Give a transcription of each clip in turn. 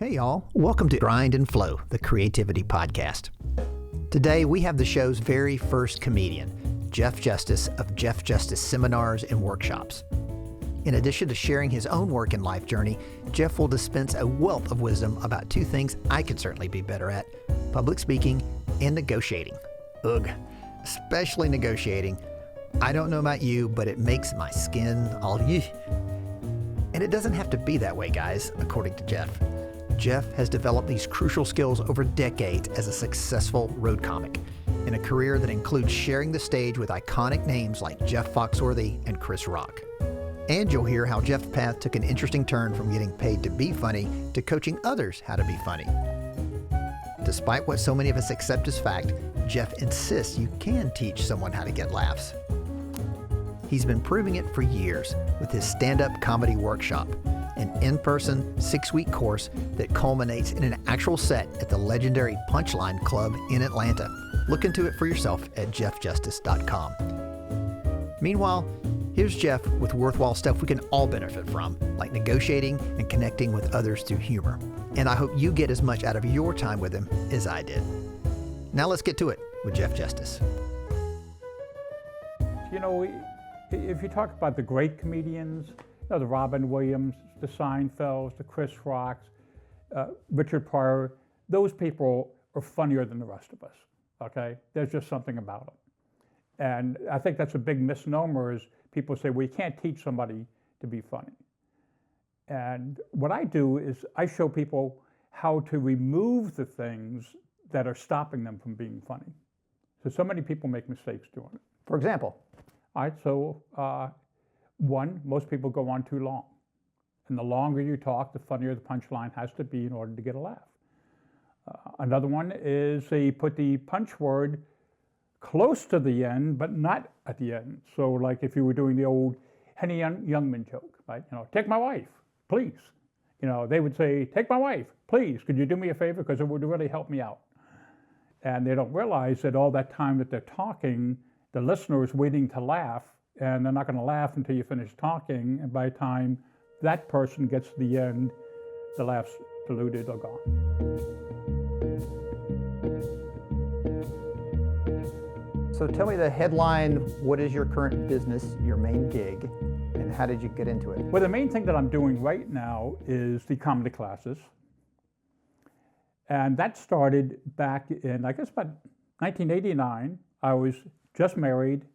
Hey y'all, welcome to Grind and Flow, the Creativity Podcast. Today we have the show's very first comedian, Jeff Justice of Jeff Justice Seminars and Workshops. In addition to sharing his own work and life journey, Jeff will dispense a wealth of wisdom about two things I could certainly be better at: public speaking and negotiating. Ugh, especially negotiating. I don't know about you, but it makes my skin all yeh. And it doesn't have to be that way, guys, according to Jeff. Jeff has developed these crucial skills over decades as a successful road comic, in a career that includes sharing the stage with iconic names like Jeff Foxworthy and Chris Rock. And you'll hear how Jeff's path took an interesting turn from getting paid to be funny to coaching others how to be funny. Despite what so many of us accept as fact, Jeff insists you can teach someone how to get laughs. He's been proving it for years with his stand-up comedy workshop, an in-person 6-week course that culminates in an actual set at the legendary Punchline Club in Atlanta. Look into it for yourself at jeffjustice.com. Meanwhile, here's Jeff with worthwhile stuff we can all benefit from, like negotiating and connecting with others through humor. And I hope you get as much out of your time with him as I did. Now let's get to it with Jeff Justice. You know, if you talk about the great comedians, the Robin Williams, the Seinfelds, the Chris Rocks, Richard Pryor, those people are funnier than the rest of us, okay? There's just something about them. And I think that's a big misnomer is people say, well, you can't teach somebody to be funny. And what I do is I show people how to remove the things that are stopping them from being funny. So many people make mistakes doing it. For example, all right, one, most people go on too long. And the longer you talk, the funnier the punchline has to be in order to get a laugh. Another one is they put the punch word close to the end, but not at the end. So like if you were doing the old Henny Youngman joke, right? Take my wife, please. They would say, take my wife, please. Could you do me a favor? Because it would really help me out. And they don't realize that all that time that they're talking, the listener is waiting to laugh, and they're not going to laugh until you finish talking. And by the time that person gets to the end, the laugh's diluted or gone. So tell me the headline, what is your current business, your main gig, and how did you get into it? Well, the main thing that I'm doing right now is the comedy classes. And that started back in, I guess, about 1989. I was just married,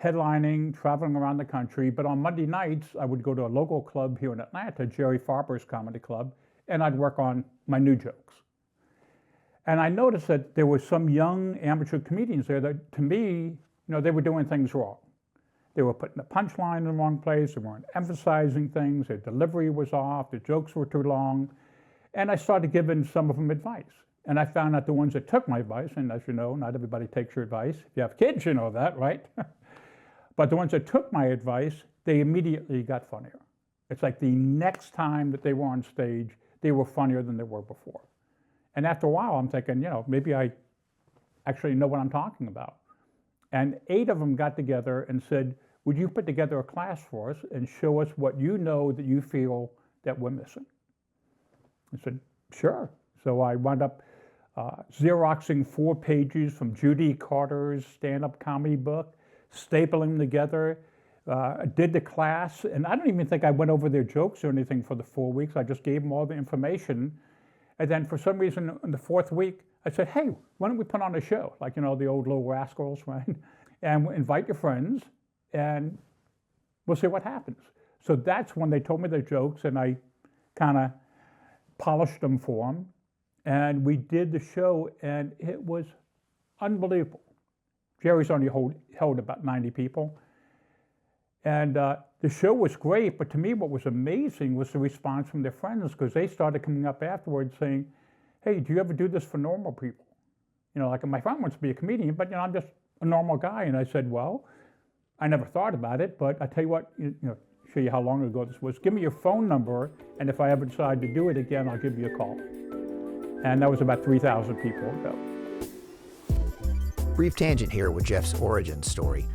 headlining, traveling around the country, but on Monday nights, I would go to a local club here in Atlanta, Jerry Farber's Comedy Club, and I'd work on my new jokes. And I noticed that there were some young amateur comedians there that, to me, they were doing things wrong. They were putting the punchline in the wrong place, they weren't emphasizing things, their delivery was off, their jokes were too long, and I started giving some of them advice. And I found out the ones that took my advice, and as you know, not everybody takes your advice. If you have kids, you know that, right? But the ones that took my advice, they immediately got funnier. It's like the next time that they were on stage, they were funnier than they were before. And after a while, I'm thinking, maybe I actually know what I'm talking about. And 8 of them got together and said, would you put together a class for us and show us what you know that you feel that we're missing? I said, sure. So I wound up Xeroxing 4 pages from Judy Carter's stand-up comedy book, stapling them together, did the class, and I don't even think I went over their jokes or anything for the 4 weeks. I just gave them all the information. And then for some reason, in the 4th week, I said, hey, why don't we put on a show? Like, the old Little Rascals, right? And invite your friends, and we'll see what happens. So that's when they told me their jokes, and I kind of polished them for them. And we did the show, and it was unbelievable. Jerry's only held about 90 people. And the show was great, but to me what was amazing was the response from their friends, because they started coming up afterwards saying, hey, do you ever do this for normal people? Like my friend wants to be a comedian, but I'm just a normal guy. And I said, well, I never thought about it, but I tell you what, show you how long ago this was. Give me your phone number, and if I ever decide to do it again, I'll give you a call. And that was about 3,000 people ago. Brief tangent here with Jeff's origin story.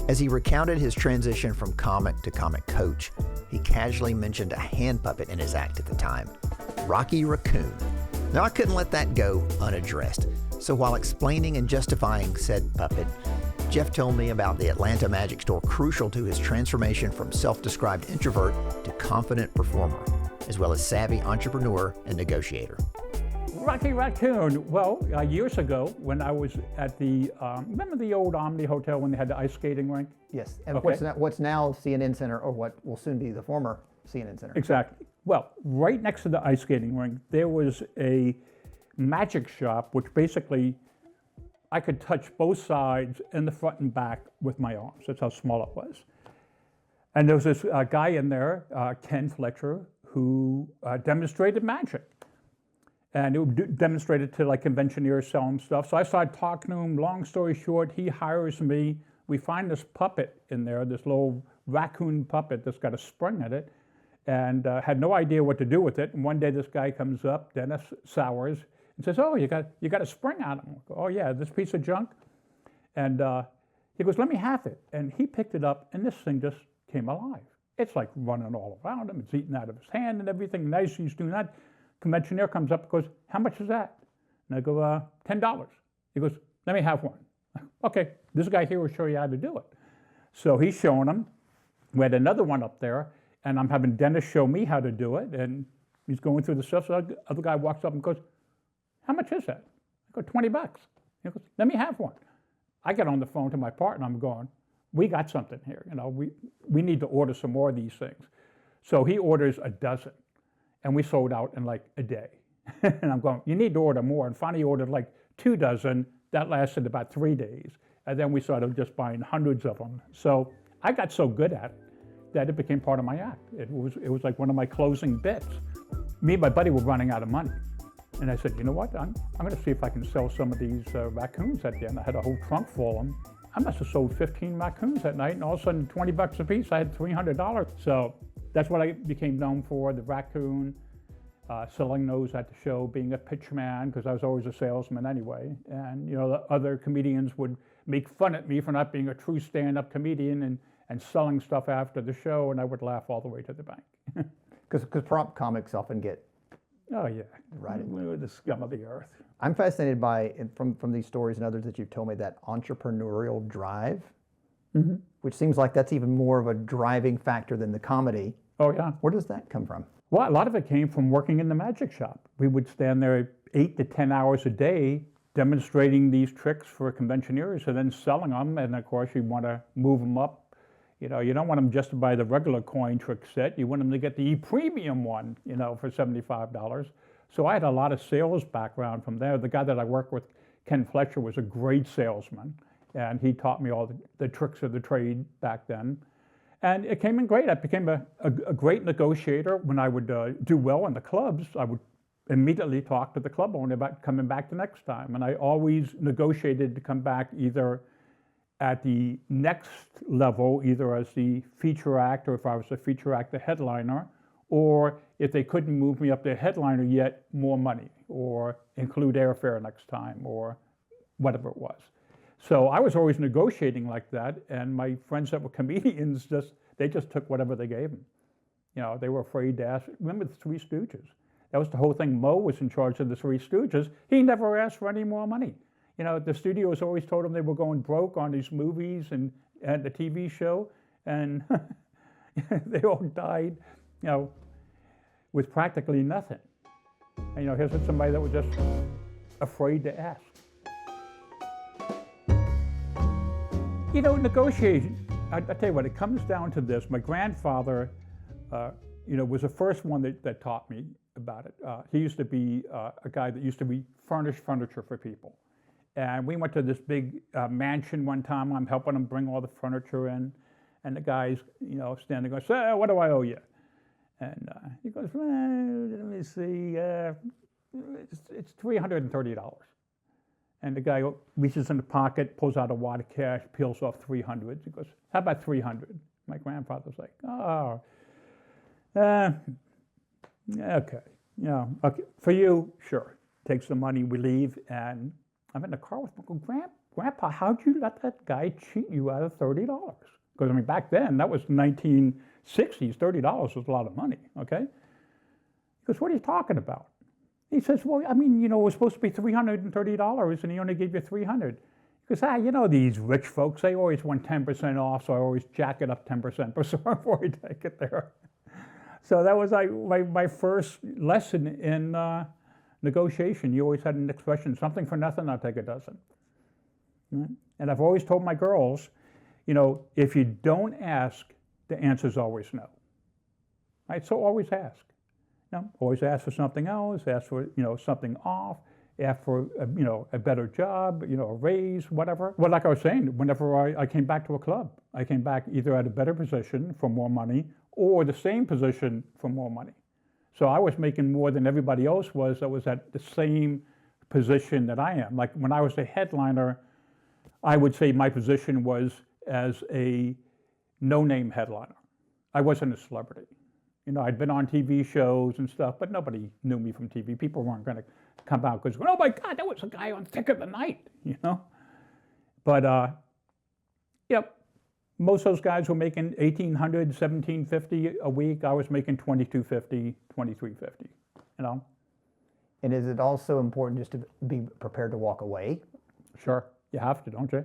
As he recounted his transition from comic to comic coach, he casually mentioned a hand puppet in his act at the time. Rocky Raccoon. Now, I couldn't let that go unaddressed. So while explaining and justifying said puppet, Jeff told me about the Atlanta Magic Store crucial to his transformation from self-described introvert to confident performer, as well as savvy entrepreneur and negotiator. Rocky Raccoon. Well, years ago when I was at the, remember the old Omni Hotel when they had the ice skating rink? Yes, and Okay. what's now CNN Center, or what will soon be the former CNN Center. Exactly. Well, right next to the ice skating rink, there was a magic shop, which basically I could touch both sides and the front and back with my arms. That's how small it was. And there was this guy in there, Ken Fletcher, who demonstrated magic. And it would demonstrate it to like conventioneers selling stuff. So I started talking to him. Long story short, he hires me. We find this puppet in there, this little raccoon puppet that's got a spring in it, and had no idea what to do with it. And one day this guy comes up, Dennis Sowers, and says, "Oh, you got a spring on it." I go, "Oh yeah, this piece of junk." And he goes, "Let me have it." And he picked it up, and this thing just came alive. It's like running all around him. It's eating out of his hand and everything. Nice, he's doing that. Conventioneer comes up and goes, "How much is that?" And I go, $10. He goes, "Let me have one." Okay, this guy here will show you how to do it. So he's showing him. We had another one up there, and I'm having Dennis show me how to do it, and he's going through the stuff. So the other guy walks up and goes, "How much is that?" I go, $20. He goes, "Let me have one." I get on the phone to my partner, I'm going, "We got something here. We need to order some more of these things." So he orders a dozen. And we sold out in like a day. And I'm going, "You need to order more." And finally ordered like 2 dozen. That lasted about 3 days. And then we started just buying hundreds of them. So I got so good at it that it became part of my act. It was like one of my closing bits. Me and my buddy were running out of money. And I said, "You know what? I'm going to see if I can sell some of these raccoons at the end." I had a whole trunk full of them. I must have sold 15 raccoons that night. And all of a sudden, $20 a piece, I had $300. So that's what I became known for, the raccoon, selling those at the show, being a pitch man, because I was always a salesman anyway. And the other comedians would make fun at me for not being a true stand-up comedian and selling stuff after the show, and I would laugh all the way to the bank. Because prompt comics often get Oh yeah, right. We're the scum of the earth. I'm fascinated by, from these stories and others that you've told me, that entrepreneurial drive, which seems like that's even more of a driving factor than the comedy. Oh yeah. Where does that come from? Well, a lot of it came from working in the magic shop. We would stand there 8 to 10 hours a day demonstrating these tricks for conventioneers and then selling them. And of course, you want to move them up. You don't want them just to buy the regular coin trick set. You want them to get the premium one, for $75. So I had a lot of sales background from there. The guy that I worked with, Ken Fletcher, was a great salesman. And he taught me all the tricks of the trade back then. And it came in great. I became a great negotiator. When I would do well in the clubs, I would immediately talk to the club owner about coming back the next time. And I always negotiated to come back either at the next level, either as the feature act, or if I was the feature act, the headliner, or if they couldn't move me up to headliner yet, more money, or include airfare next time, or whatever it was. So I was always negotiating like that, and my friends that were comedians they just took whatever they gave them. They were afraid to ask. Remember the Three Stooges? That was the whole thing. Moe was in charge of the Three Stooges. He never asked for any more money. The studios always told them they were going broke on these movies and the TV show, and they all died, with practically nothing. And here's somebody that was just afraid to ask. Negotiation, I tell you what, it comes down to this. My grandfather, was the first one that taught me about it. He used to be a guy that used to furnish furniture for people. And we went to this big mansion one time. I'm helping him bring all the furniture in. And the guy's, standing going, "Sir, what do I owe you?" And he goes, "Well, let me see, it's $330. And the guy reaches in the pocket, pulls out a wad of cash, peels off 300. He goes, "How about 300? My grandfather's like, "Oh, okay, okay. For you, sure." Takes the money, we leave, and I'm in the car with my Grandpa, how'd you let that guy cheat you out of $30? Because, back then, that was 1960s. $30 was a lot of money, okay? He goes, what are you talking about? He says, well, I mean, it was supposed to be $330 and he only gave you $300. He goes, these rich folks, they always want 10% off, so I always jack it up 10% before I take it there. So that was like my first lesson in negotiation. You always had an expression, something for nothing, I'll take a dozen. Right? And I've always told my girls, if you don't ask, the answer's always no. Right? So always ask. Always ask for something else, ask for something off, ask for a better job, a raise, whatever. Well, like I was saying, whenever I came back to a club, I came back either at a better position for more money or the same position for more money. So I was making more than everybody else was that was at the same position that I am. Like when I was a headliner, I would say my position was as a no-name headliner. I wasn't a celebrity. I'd been on TV shows and stuff, but nobody knew me from TV. People weren't going to come out because, oh my God, that was a guy on Thick of the Night, But, most of those guys were making $1,800, $1,750 a week. I was making $2,250, $2,350, And is it also important just to be prepared to walk away? Sure, you have to, don't you?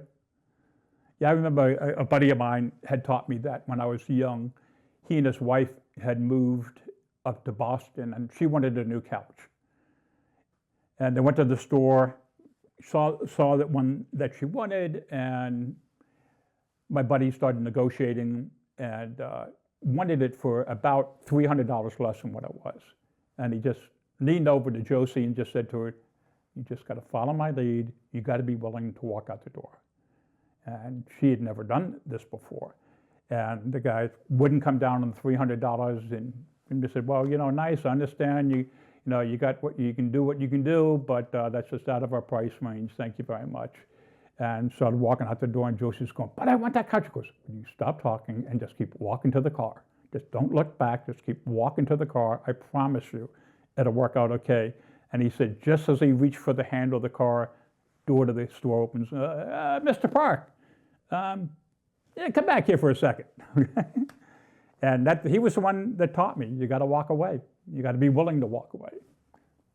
Yeah, I remember a buddy of mine had taught me that when I was young. He and his wife had moved up to Boston and she wanted a new couch. And they went to the store, saw that one that she wanted, and my buddy started negotiating and wanted it for about $300 less than what it was. And he just leaned over to Josie and just said to her, you just got to follow my lead. You got to be willing to walk out the door. And she had never done this before. And the guy wouldn't come down on $300 and just said, well, nice, I understand you got what you can do, but that's just out of our price range. Thank you very much. And started walking out the door, and Josie's going, but I want that couch. He goes, you stop talking and just keep walking to the car. Just don't look back, just keep walking to the car. I promise you, it'll work out okay. And he said, just as he reached for the handle of the car, door to the store opens, Mr. Park, come back here for a second. And he was the one that taught me, you got to walk away. You got to be willing to walk away.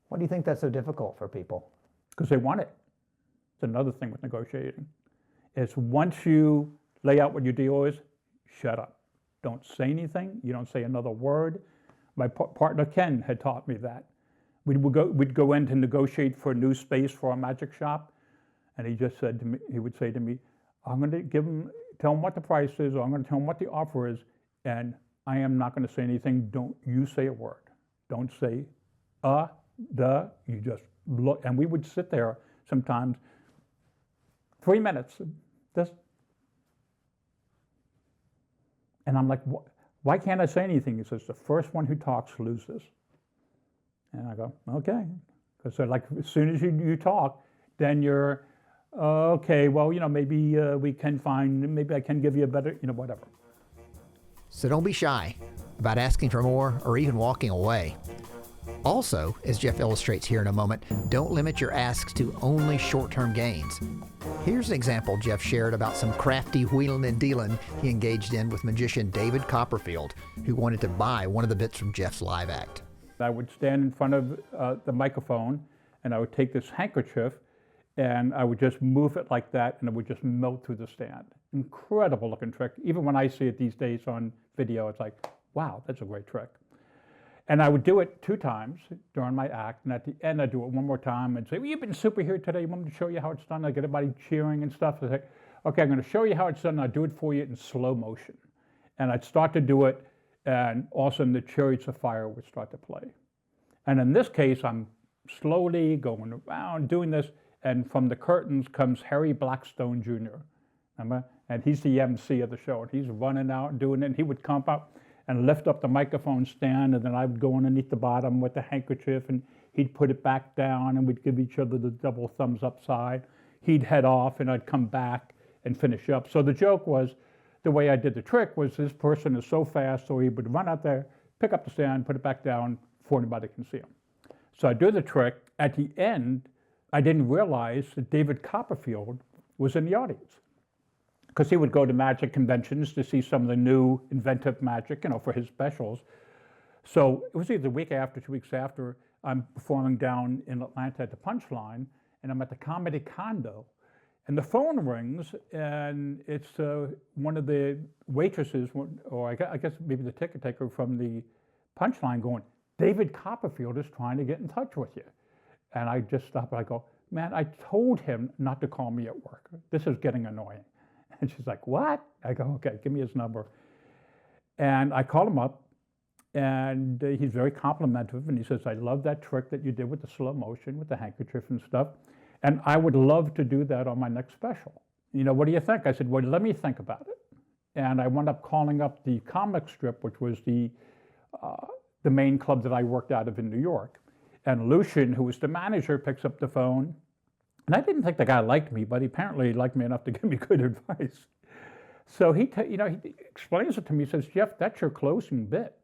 Why do you think that's so difficult for people? Because they want it. It's another thing with negotiating. Is once you lay out what your deal is, shut up. Don't say anything. You don't say another word. My partner Ken had taught me that. We'd go in to negotiate for a new space for our magic shop, and he would say to me, I'm going to tell him what the price is, or I'm going to tell him what the offer is, and I am not going to say anything. Don't you say a word. Don't say, you just look. And we would sit there sometimes 3 minutes, and I'm like, why can't I say anything? He says, the first one who talks loses. And I go, okay. Because they're like, as soon as you talk, then you're, okay, well, maybe we can maybe I can give you a better, whatever. So don't be shy about asking for more or even walking away. Also, as Jeff illustrates here in a moment, don't limit your asks to only short-term gains. Here's an example Jeff shared about some crafty wheeling and dealing he engaged in with magician David Copperfield, who wanted to buy one of the bits from Jeff's live act. I would stand in front of the microphone, and I would take this handkerchief, and I would just move it like that, and it would just melt through the stand. Incredible looking trick. Even when I see it these days on video, it's like, wow, that's a great trick. And I would do it 2 times during my act, and at the end I'd do it one more time and say, well, you've been super here today, you want me to show you how it's done? I get everybody cheering and stuff. I'd say, okay, I'm going to show you how it's done, and I'll do it for you in slow motion. And I'd start to do it, and all of a sudden the Chariots of Fire would start to play. And in this case, I'm slowly going around doing this, and from the curtains comes Harry Blackstone Jr., remember? And he's the MC of the show, and he's running out and doing it, and he would come up and lift up the microphone stand, and then I would go underneath the bottom with the handkerchief, and he'd put it back down, and we'd give each other the double thumbs up side. He'd head off, and I'd come back and finish up. So the joke was, the way I did the trick was this person is so fast, so he would run out there, pick up the stand, put it back down before anybody can see him. So I do the trick. At the end, I didn't realize that David Copperfield was in the audience, because he would go to magic conventions to see some of the new inventive magic, for his specials. So it was either the week after, 2 weeks after, I'm performing down in Atlanta at the Punchline, and I'm at the Comedy Condo, and the phone rings, and it's one of the waitresses, or I guess maybe the ticket taker from the Punchline going, David Copperfield is trying to get in touch with you. And I just stop and I go, man, I told him not to call me at work. This is getting annoying. And she's like, what? I go, okay, give me his number. And I call him up, and he's very complimentary, and he says, I love that trick that you did with the slow motion, with the handkerchief and stuff, and I would love to do that on my next special. What do you think? I said, well, let me think about it. And I wound up calling up the comic strip, which was the main club that I worked out of in New York. And Lucian, who was the manager, picks up the phone. And I didn't think the guy liked me, but he apparently liked me enough to give me good advice. So he explains it to me. He says, Jeff, that's your closing bit.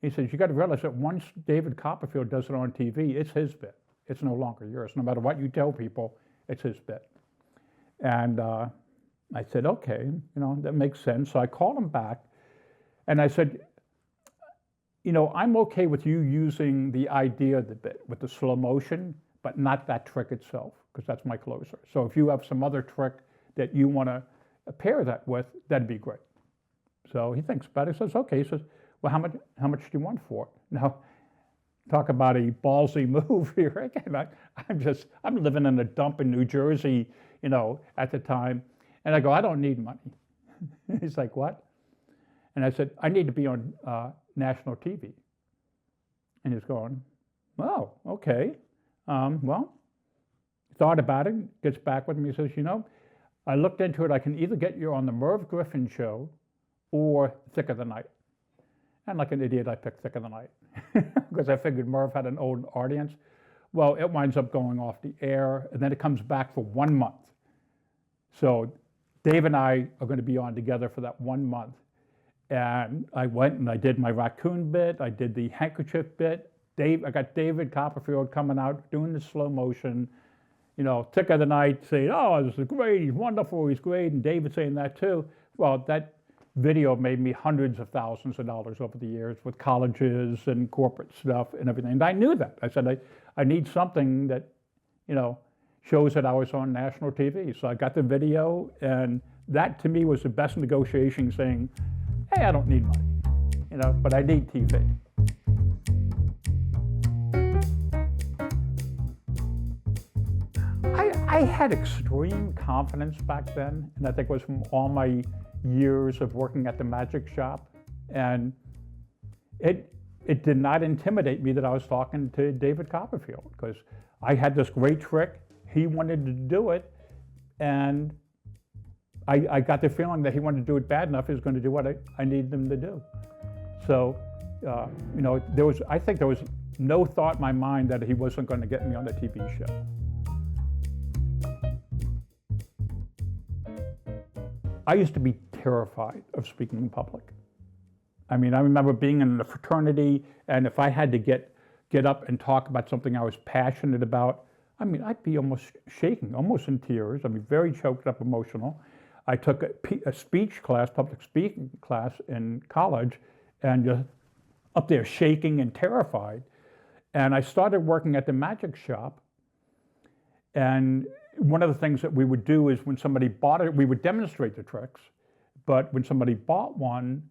He says, you got to realize that once David Copperfield does it on TV, it's his bit. It's no longer yours. No matter what you tell people, it's his bit. And I said, okay, that makes sense. So I called him back, and I said, I'm okay with you using the idea of the bit with the slow motion, but not that trick itself, because that's my closer. So if you have some other trick that you want to pair that with, that'd be great. So he thinks about it. He says, okay. He says, well, how much do you want for it? Now, talk about a ballsy move here. Again, I'm living in a dump in New Jersey, at the time. And I go, I don't need money. He's like, what? And I said, I need to be on national TV. And he's going, oh, okay. Well, thought about it, gets back with me. He says, I looked into it. I can either get you on the Merv Griffin show or Thick of the Night. And like an idiot, I picked Thick of the Night because I figured Merv had an old audience. Well, it winds up going off the air, and then it comes back for 1 month. So Dave and I are going to be on together for that 1 month. And I went and I did my raccoon bit. I did the handkerchief bit. I got David Copperfield coming out doing the slow motion. Thick of the Night saying, oh, this is great. He's wonderful. He's great. And David saying that too. Well, that video made me hundreds of thousands of dollars over the years with colleges and corporate stuff and everything. And I knew that. I said, I need something that, shows that I was on national TV. So I got the video, and that to me was the best negotiation, saying, hey, I don't need money, but I need TV. I had extreme confidence back then, and I think it was from all my years of working at the magic shop. And it did not intimidate me that I was talking to David Copperfield, because I had this great trick. He wanted to do it, and I got the feeling that he wanted to do it bad enough. He was going to do what I needed him to do. So, I think there was no thought in my mind that he wasn't going to get me on the TV show. I used to be terrified of speaking in public. I remember being in a fraternity, and if I had to get up and talk about something I was passionate about, I'd be almost shaking, almost in tears. Very choked up, emotional. I took a speech class, public speaking class in college, and just up there shaking and terrified. And I started working at the magic shop, and one of the things that we would do is when somebody bought it, we would demonstrate the tricks, but when somebody bought one,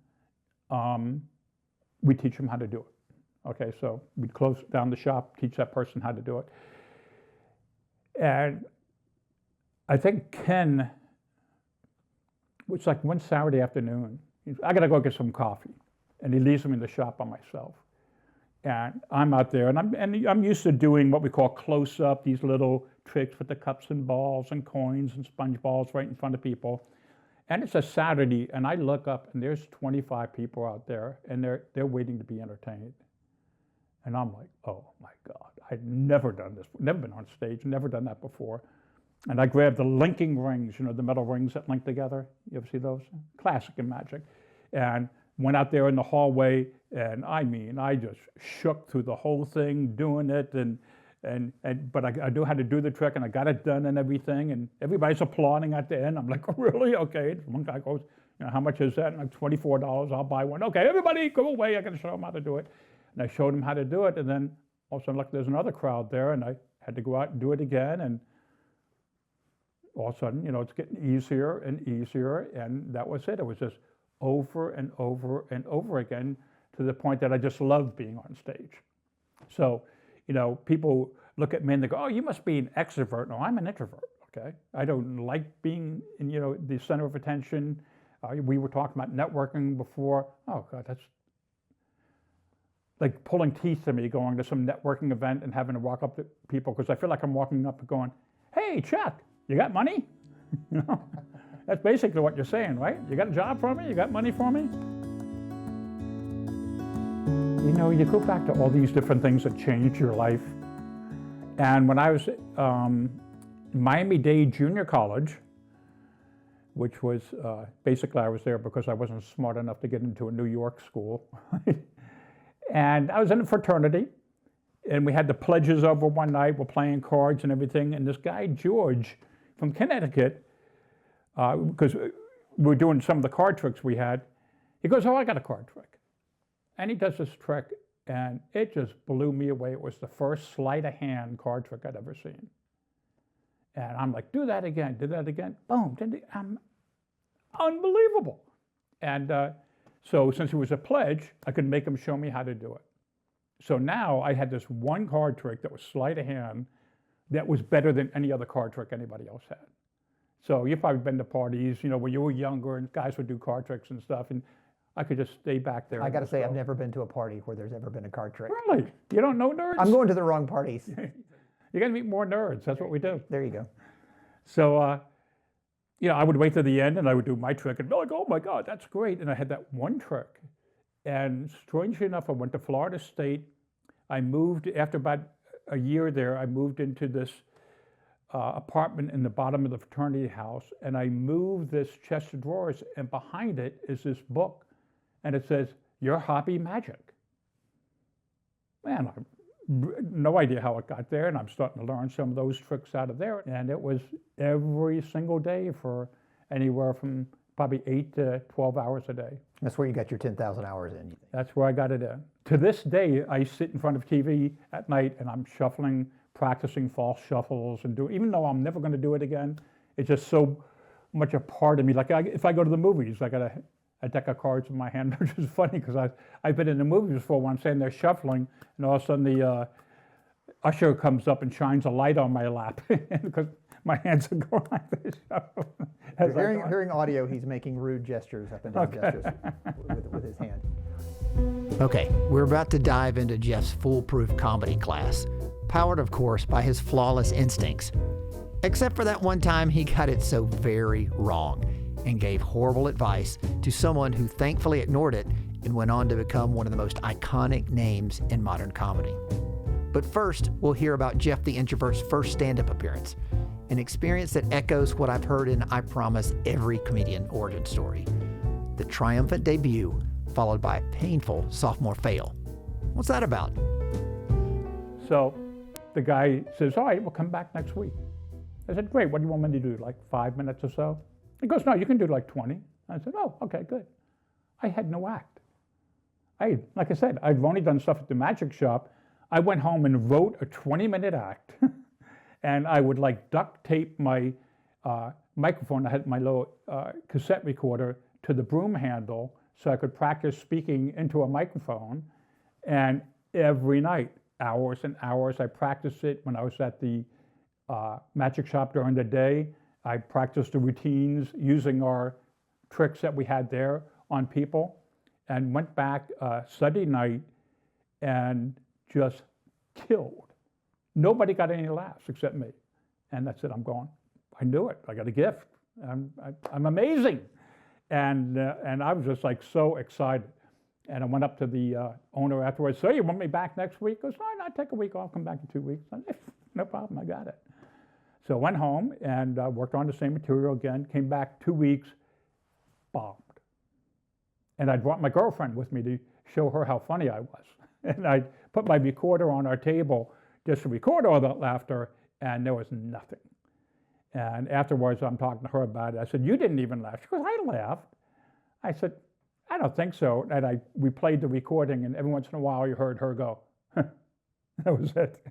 we'd teach them how to do it. Okay, so we'd close down the shop, teach that person how to do it. And I think Ken, it's like one Saturday afternoon, I gotta go get some coffee. And he leaves me in the shop by myself. And I'm out there, and I'm used to doing what we call close-up, these little tricks with the cups and balls and coins and sponge balls right in front of people. And it's a Saturday, and I look up, and there's 25 people out there, and they're waiting to be entertained. And I'm like, oh my God, I'd never done this, never been on stage, never done that before. And I grabbed the linking rings, the metal rings that link together. You ever see those? Classic in magic. And went out there in the hallway, and I just shook through the whole thing doing it, but I knew how to do the trick, and I got it done and everything, and everybody's applauding at the end. I'm like, oh, really? Okay. One guy goes, how much is that? And I'm like, $24, I'll buy one. Okay, everybody go away, I gotta show them how to do it. And I showed him how to do it, and then all of a sudden, look, there's another crowd there, and I had to go out and do it again, and all of a sudden, it's getting easier and easier, and that was it. It was just over and over and over again, to the point that I just loved being on stage. So, people look at me and they go, "Oh, you must be an extrovert." No, I'm an introvert, okay? I don't like being in, the center of attention. We were talking about networking before. Oh, God, that's like pulling teeth to me, going to some networking event and having to walk up to people, because I feel like I'm walking up and going, "Hey, Chuck, you got money?" That's basically what you're saying, right? You got a job for me? You got money for me? You go back to all these different things that changed your life. And when I was in Miami-Dade Junior College, which was basically I was there because I wasn't smart enough to get into a New York school. And I was in a fraternity, and we had the pledges over one night. We're playing cards and everything. And this guy, George, from Connecticut, because we were doing some of the card tricks we had, he goes, "Oh, I got a card trick." And he does this trick, and it just blew me away. It was the first sleight of hand card trick I'd ever seen. And I'm like, "Do that again, do that again." Boom, unbelievable. And so since it was a pledge, I could make him show me how to do it. So now I had this one card trick that was sleight of hand that was better than any other card trick anybody else had. So you've probably been to parties, when you were younger, and guys would do card tricks and stuff, and I could just stay back there. I got to say, I've never been to a party where there's ever been a card trick. Really? You don't know nerds? I'm going to the wrong parties. You got to meet more nerds. That's what we do. There you go. So, I would wait to the end, and I would do my trick and be like, "Oh my God, that's great." And I had that one trick. And strangely enough, I went to Florida State. I moved, after about a year there, I moved into this apartment in the bottom of the fraternity house, and I moved this chest of drawers, and behind it is this book, and it says, "Your Hobby Magic." Man, I have no idea how it got there, and I'm starting to learn some of those tricks out of there. And it was every single day for anywhere from probably 8 to 12 hours a day. That's where you got your 10,000 hours in, you think? That's where I got it in. To this day, I sit in front of TV at night and I'm shuffling, practicing false shuffles, and even though I'm never going to do it again, it's just so much a part of me. Like if I go to the movies, I got a deck of cards in my hand, which is funny because I've been in the movies before when I'm saying they're shuffling, and all of a sudden the usher comes up and shines a light on my lap because my hands are going like this. Hearing audio, he's making rude gestures, up and down gestures with his hand. Okay, we're about to dive into Jeff's foolproof comedy class, powered, of course, by his flawless instincts. Except for that one time he got it so very wrong and gave horrible advice to someone who thankfully ignored it and went on to become one of the most iconic names in modern comedy. But first, we'll hear about Jeff the Introvert's first stand-up appearance, an experience that echoes what I've heard in, I promise, every comedian origin story. The triumphant debut, followed by a painful sophomore fail. What's that about? So the guy says, "All right, we'll come back next week." I said, "Great, what do you want me to do, like 5 minutes or so?" He goes, "No, you can do like 20. I said, "Oh, okay, good." I had no act. Like I said, I've only done stuff at the magic shop. I went home and wrote a 20-minute act. And I would like duct tape my microphone. I had my little cassette recorder to the broom handle so I could practice speaking into a microphone. And every night, hours and hours, I practiced it. When I was at the magic shop during the day, I practiced the routines using our tricks that we had there on people, and went back Sunday night and just killed. Nobody got any laughs except me. And that's it, I'm going. I knew it, I got a gift. I'm amazing. And I was just like so excited. And I went up to the owner afterwards, "So you want me back next week?" He goes, "No, take a week off, come back in 2 weeks." I said, "No problem, I got it." So I went home and worked on the same material again, came back 2 weeks, bombed. And I brought my girlfriend with me to show her how funny I was. And I put my recorder on our table just to record all that laughter, and there was nothing. And afterwards, I'm talking to her about it. I said, "You didn't even laugh." She goes, "I laughed." I said, I don't think so. And we played the recording, and every once in a while you heard her go, that was it.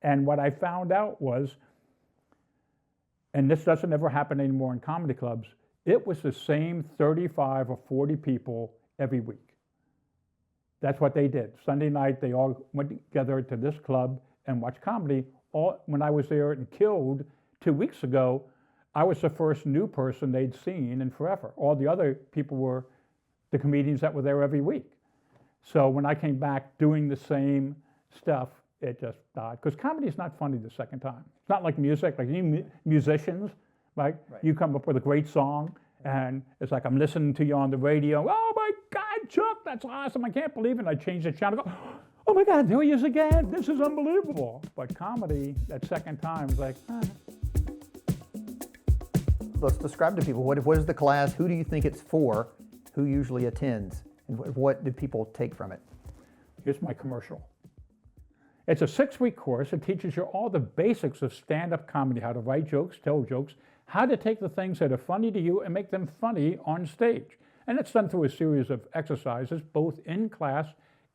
And what I found out was, and this doesn't ever happen anymore in comedy clubs, it was the same 35 or 40 people every week. That's what they did. Sunday night, they all went together to this club and watched comedy. When I was there and killed 2 weeks ago, I was the first new person they'd seen in forever. All the other people were the comedians that were there every week. So when I came back doing the same stuff, it just died. Because comedy is not funny the second time. It's not like music, like you musicians, right? You come up with a great song, and it's like I'm listening to you on the radio. Oh my God, Chuck, that's awesome. I can't believe it. And I change the channel. Go, oh my God, there he is again. This is unbelievable. But comedy, that second time, is like, Let's describe to people, what is the class? Who do you think it's for? Who usually attends? And what do people take from it? Here's my commercial. It's a 6-week course that teaches you all the basics of stand-up comedy, how to write jokes, tell jokes, how to take the things that are funny to you and make them funny on stage. And it's done through a series of exercises, both in class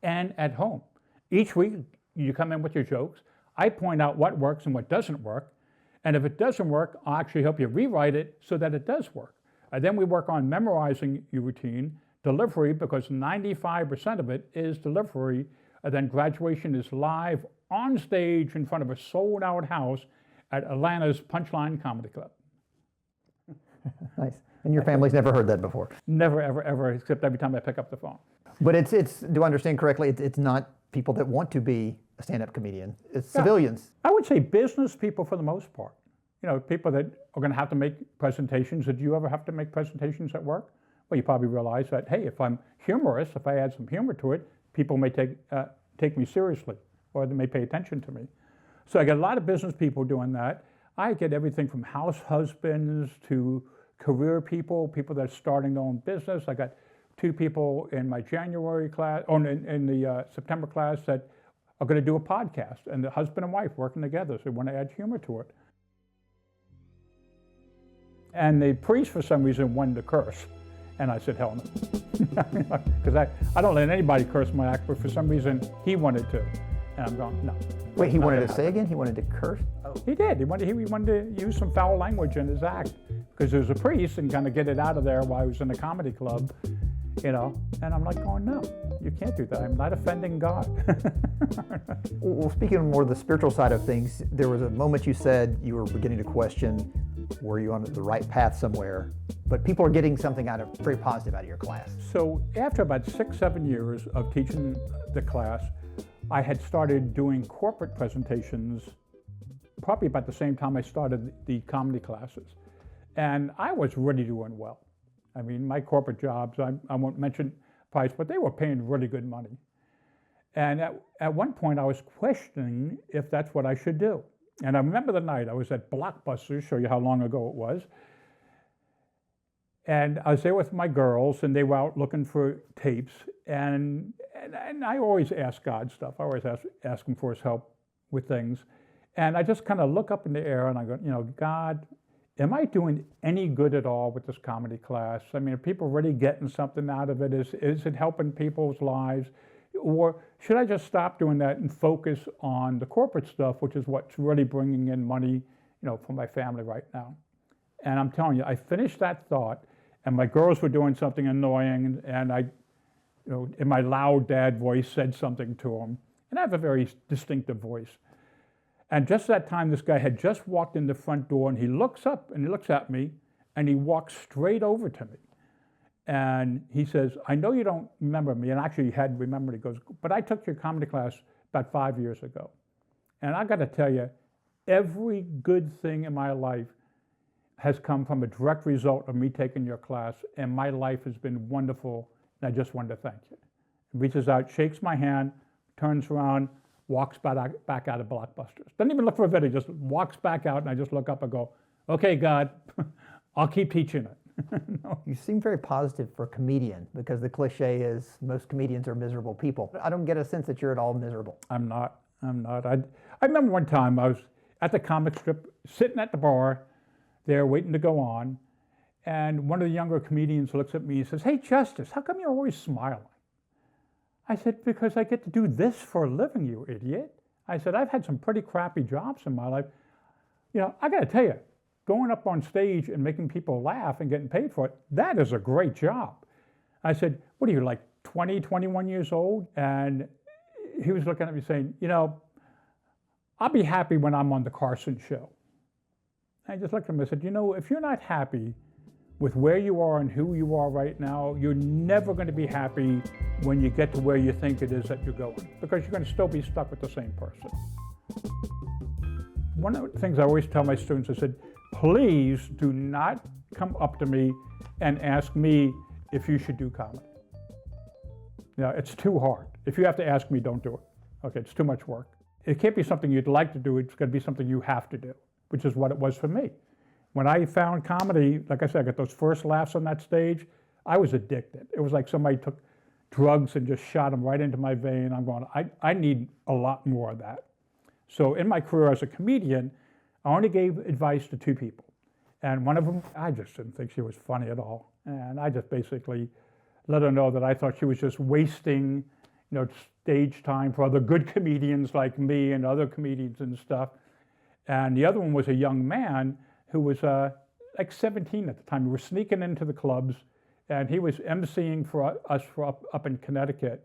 and at home. Each week, you come in with your jokes. I point out what works and what doesn't work. And if it doesn't work, I'll actually help you rewrite it so that it does work. And then we work on memorizing your routine, delivery, because 95% of it is delivery. And then graduation is live on stage in front of a sold-out house at Atlanta's Punchline Comedy Club. Nice. And your family's never heard that before? Never, ever, ever, except every time I pick up the phone. But it's do I understand correctly, it's not people that want to be a stand-up comedian. It's civilians. I would say business people for the most part. You know, people that are going to have to make presentations. Did you ever have to make presentations at work? Well, you probably realize that, hey, if I'm humorous, if I add some humor to it, people may take me seriously, or they may pay attention to me. So I get a lot of business people doing that. I get everything from house husbands to career people, people that are starting their own business. I got 2 people in my January class, or in the September class, that are going to do a podcast, and the husband and wife working together, so they want to add humor to it. And the priest, for some reason, wanted to curse. And I said, hell no. Because I don't let anybody curse my act, but for some reason, he wanted to. And I'm going, no. Wait, he wanted to say again? He wanted to curse? Oh. He did. He wanted to use some foul language in his act, because he was a priest and kind of get it out of there while he was in a comedy club, you know. And I'm like going, no, you can't do that. I'm not offending God. Well, speaking more of the spiritual side of things, there was a moment you said you were beginning to question, were you on the right path somewhere? But people are getting something very positive out of your class. So after about 6-7 years of teaching the class, I had started doing corporate presentations probably about the same time I started the comedy classes. And I was really doing well. I mean, my corporate jobs, I won't mention price, but they were paying really good money. And at one point I was questioning if that's what I should do. And I remember the night I was at Blockbuster, show you how long ago it was. And I was there with my girls, and they were out looking for tapes. And I always ask God stuff. I always ask him for his help with things. And I just kind of look up in the air and I go, you know, God, am I doing any good at all with this comedy class? I mean, are people really getting something out of it? Is it helping people's lives? Or should I just stop doing that and focus on the corporate stuff, which is what's really bringing in money, you know, for my family right now? And I'm telling you, I finished that thought, and my girls were doing something annoying, and I, you know, in my loud dad voice said something to them. And I have a very distinctive voice. And just that time, this guy had just walked in the front door, and he looks up and he looks at me, and he walks straight over to me. And he says, I know you don't remember me. And actually he had remembered. He goes, but I took your comedy class about 5 years ago. And I got to tell you, every good thing in my life has come from a direct result of me taking your class. And my life has been wonderful. And I just wanted to thank you. He reaches out, shakes my hand, turns around, walks back out of Blockbusters. Doesn't even look for a video, just walks back out. And I just look up and go, okay, God, I'll keep teaching it. No. You seem very positive for a comedian, because the cliche is most comedians are miserable people. I don't get a sense that you're at all miserable. I'm not. I remember one time I was at the comic strip, sitting at the bar there waiting to go on, And one of the younger comedians looks at me and says, "Hey, Justice, how come you're always smiling?" I said, "Because I get to do this for a living, you idiot." I said, "I've had some pretty crappy jobs in my life. You know, I got to tell you, going up on stage and making people laugh and getting paid for it, that is a great job." I said, "What are you, like 20, 21 years old?" And he was looking at me saying, "You know, I'll be happy when I'm on the Carson show." I just looked at him and said, "You know, if you're not happy with where you are and who you are right now, you're never going to be happy when you get to where you think it is that you're going, because you're going to still be stuck with the same person." One of the things I always tell my students, I said, please do not come up to me and ask me if you should do comedy. Now, it's too hard. If you have to ask me, don't do it. Okay, it's too much work. It can't be something you'd like to do, it's going to be something you have to do, which is what it was for me. When I found comedy, like I said, I got those first laughs on that stage, I was addicted. It was like somebody took drugs and just shot them right into my vein. I'm going, I need a lot more of that. So in my career as a comedian, I only gave advice to 2 people. And one of them, I just didn't think she was funny at all. And I just basically let her know that I thought she was just wasting, stage time for other good comedians like me and other comedians and stuff. And the other one was a young man who was like 17 at the time. We were sneaking into the clubs, and he was emceeing for us up in Connecticut.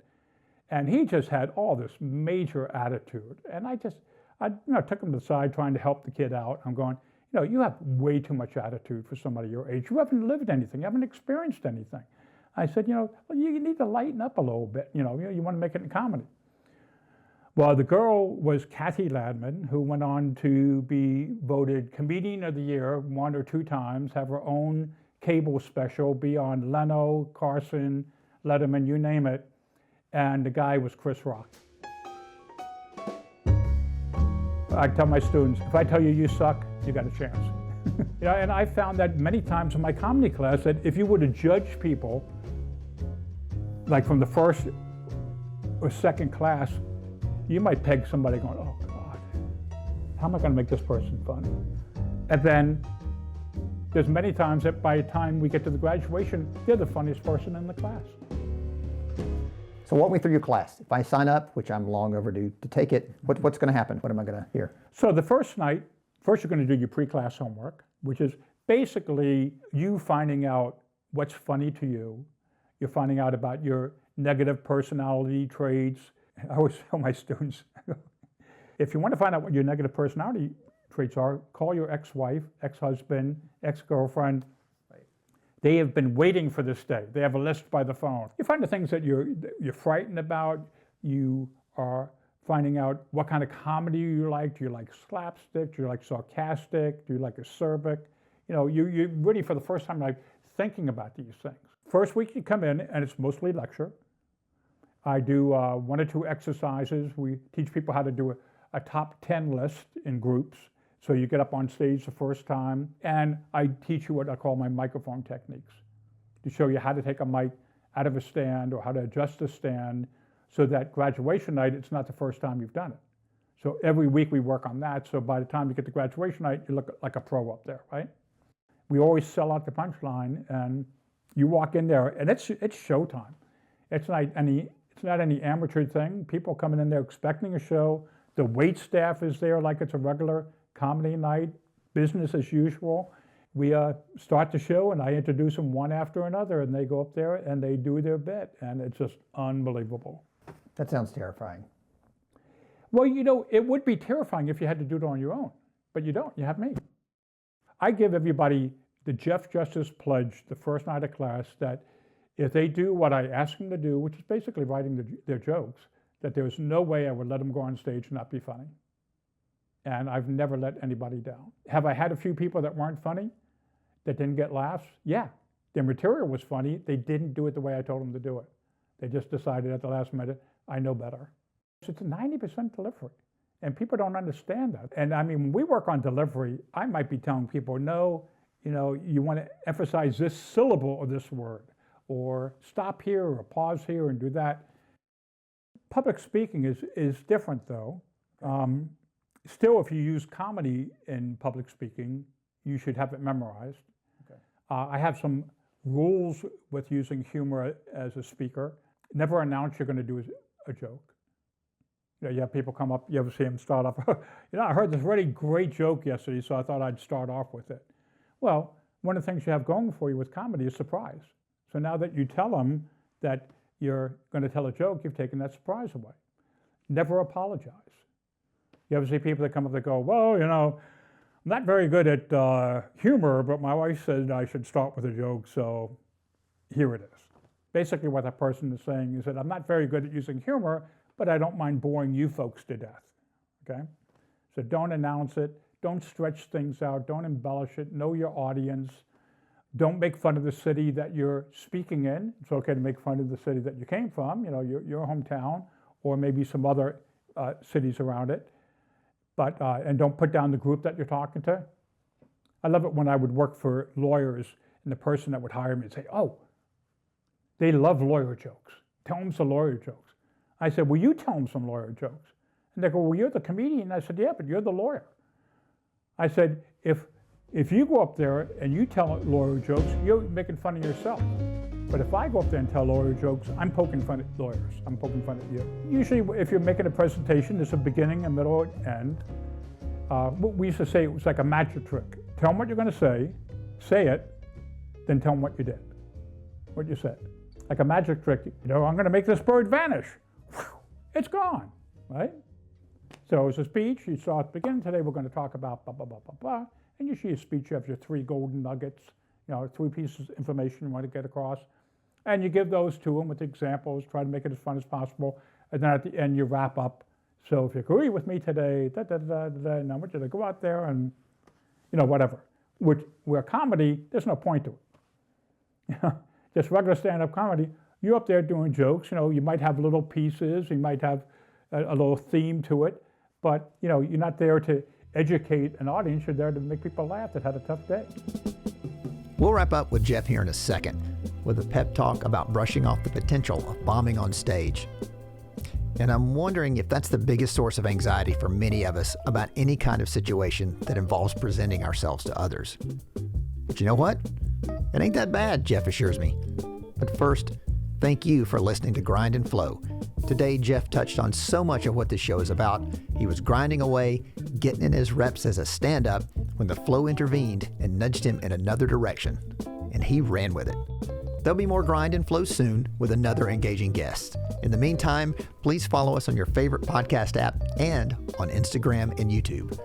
And he just had all this major attitude. And I took him to the side trying to help the kid out. I'm going, you have way too much attitude for somebody your age. You haven't lived anything. You haven't experienced anything. I said, well, you need to lighten up a little bit. You want to make it in comedy. Well, the girl was Kathy Ladman, who went on to be voted Comedian of the Year 1 or 2 times, have her own cable special, be on Leno, Carson, Letterman, you name it. And the guy was Chris Rock. I tell my students, if I tell you you suck, you got a chance. And I found that many times in my comedy class that if you were to judge people, like from the first or second class, you might peg somebody going, oh God, how am I going to make this person funny? And then there's many times that by the time we get to the graduation, they're the funniest person in the class. So walk me through your class. If I sign up, which I'm long overdue to take it, what's going to happen? What am I going to hear? So the first night, you're going to do your pre-class homework, which is basically you finding out what's funny to you. You're finding out about your negative personality traits. I always tell my students, if you want to find out what your negative personality traits are, call your ex-wife, ex-husband, ex-girlfriend. They have been waiting for this day. They have a list by the phone. You find the things that you're frightened about. You are finding out what kind of comedy you like. Do you like slapstick? Do you like sarcastic? Do you like acerbic? You're really for the first time like thinking about these things. First week you come in and it's mostly lecture. I do 1 or 2 exercises. We teach people how to do a top 10 list in groups. So you get up on stage the first time, and I teach you what I call my microphone techniques to show you how to take a mic out of a stand or how to adjust a stand so that graduation night, it's not the first time you've done it. So every week we work on that. So by the time you get to graduation night, you look like a pro up there, right? We always sell out the punchline, and you walk in there, and it's showtime. It's not any amateur thing. People coming in there expecting a show. The wait staff is there like it's a regular comedy night, business as usual. We start the show and I introduce them one after another, and they go up there and they do their bit, and it's just unbelievable. That sounds terrifying. Well, it would be terrifying if you had to do it on your own, but you don't. You have me. I give everybody the Jeff Justice pledge the first night of class that if they do what I ask them to do, which is basically writing their jokes, that there's no way I would let them go on stage and not be funny. And I've never let anybody down. Have I had a few people that weren't funny, that didn't get laughs? Yeah, their material was funny. They didn't do it the way I told them to do it. They just decided at the last minute, I know better. It's 90% delivery, and people don't understand that. And when we work on delivery, I might be telling people, no, you want to emphasize this syllable of this word, or stop here, or pause here, and do that. Public speaking is different, though. Still, if you use comedy in public speaking, you should have it memorized. Okay. I have some rules with using humor as a speaker. Never announce you're going to do a joke. You have people come up, you ever see them start off, I heard this really great joke yesterday, so I thought I'd start off with it. Well, one of the things you have going for you with comedy is surprise. So now that you tell them that you're going to tell a joke, you've taken that surprise away. Never apologize. You ever see people that come up that go, well, I'm not very good at humor, but my wife said I should start with a joke, so here it is. Basically what that person is saying is that I'm not very good at using humor, but I don't mind boring you folks to death, okay? So don't announce it, don't stretch things out, don't embellish it, know your audience, don't make fun of the city that you're speaking in. It's okay to make fun of the city that you came from, your hometown, or maybe some other cities around it, but and don't put down the group that you're talking to. I love it when I would work for lawyers and the person that would hire me would say, oh, they love lawyer jokes. Tell them some lawyer jokes. I said, well, you tell them some lawyer jokes. And they go, well, you're the comedian. I said, yeah, but you're the lawyer. I said, if you go up there and you tell lawyer jokes, you're making fun of yourself. But if I go up there and tell lawyer jokes, I'm poking fun at lawyers. I'm poking fun at you. Usually, if you're making a presentation, there's a beginning, a middle, and end. What we used to say, it was like a magic trick. Tell them what you're going to say it, then tell them what you did, what you said. Like a magic trick, I'm going to make this bird vanish. It's gone, right? So it's a speech. You start at the beginning. Today we're going to talk about blah, blah, blah, blah, blah. And you see a speech, you have your 3 golden nuggets, 3 pieces of information you want to get across. And you give those to them with examples, try to make it as fun as possible. And then at the end you wrap up. So if you agree with me today, and I want you to go out there and, whatever. Where comedy, there's no point to it. Just regular stand-up comedy, you're up there doing jokes, you might have little pieces, you might have a little theme to it, but you're not there to educate an audience, you're there to make people laugh that had a tough day. We'll wrap up with Jeff here in a second with a pep talk about brushing off the potential of bombing on stage. And I'm wondering if that's the biggest source of anxiety for many of us about any kind of situation that involves presenting ourselves to others. But you know what? It ain't that bad, Jeff assures me. But first, thank you for listening to Grind and Flow. Today, Jeff touched on so much of what this show is about. He was grinding away, getting in his reps as a stand-up, when the flow intervened and nudged him in another direction. And he ran with it. There'll be more Grind and Flow soon with another engaging guest. In the meantime, please follow us on your favorite podcast app and on Instagram and YouTube.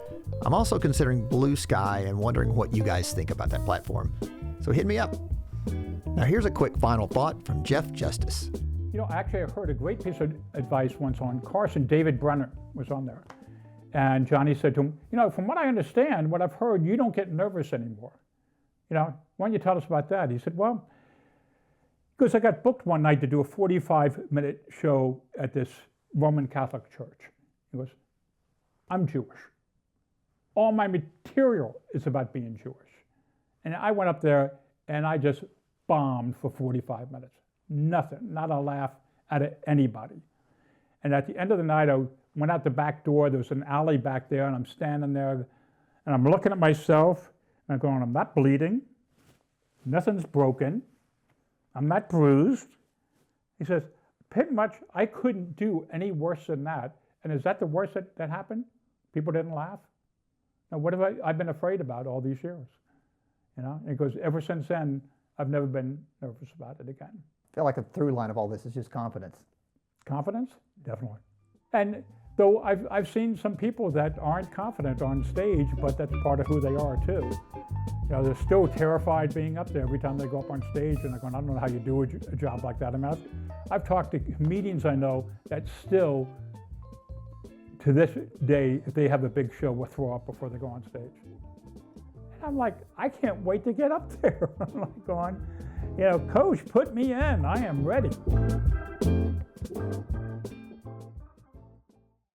I'm also considering Blue Sky and wondering what you guys think about that platform. So hit me up. Now here's a quick final thought from Jeff Justice. Actually, I heard a great piece of advice once on Carson. David Brenner was on there. And Johnny said to him, from what I understand, what I've heard, you don't get nervous anymore. Why don't you tell us about that? He said, well, because I got booked one night to do a 45-minute show at this Roman Catholic church. He goes, I'm Jewish. All my material is about being Jewish. And I went up there and I just bombed for 45 minutes. Nothing, not a laugh out of anybody. And at the end of the night, I went out the back door. There was an alley back there, and I'm standing there, and I'm looking at myself, and I'm going, I'm not bleeding. Nothing's broken. I'm not bruised. He says, pretty much, I couldn't do any worse than that. And is that the worst that happened? People didn't laugh? Now, what have I've been afraid about all these years? And he goes, ever since then, I've never been nervous about it again. I feel like the through line of all this is just confidence. Confidence? Definitely. And though I've seen some people that aren't confident on stage, but that's part of who they are too. They're still terrified being up there every time they go up on stage, and they're going, I don't know how you do a job like that. I mean, I've talked to comedians I know that still, to this day, if they have a big show, will throw up before they go on stage. And I'm like, I can't wait to get up there. I'm like going, Coach, put me in. I am ready.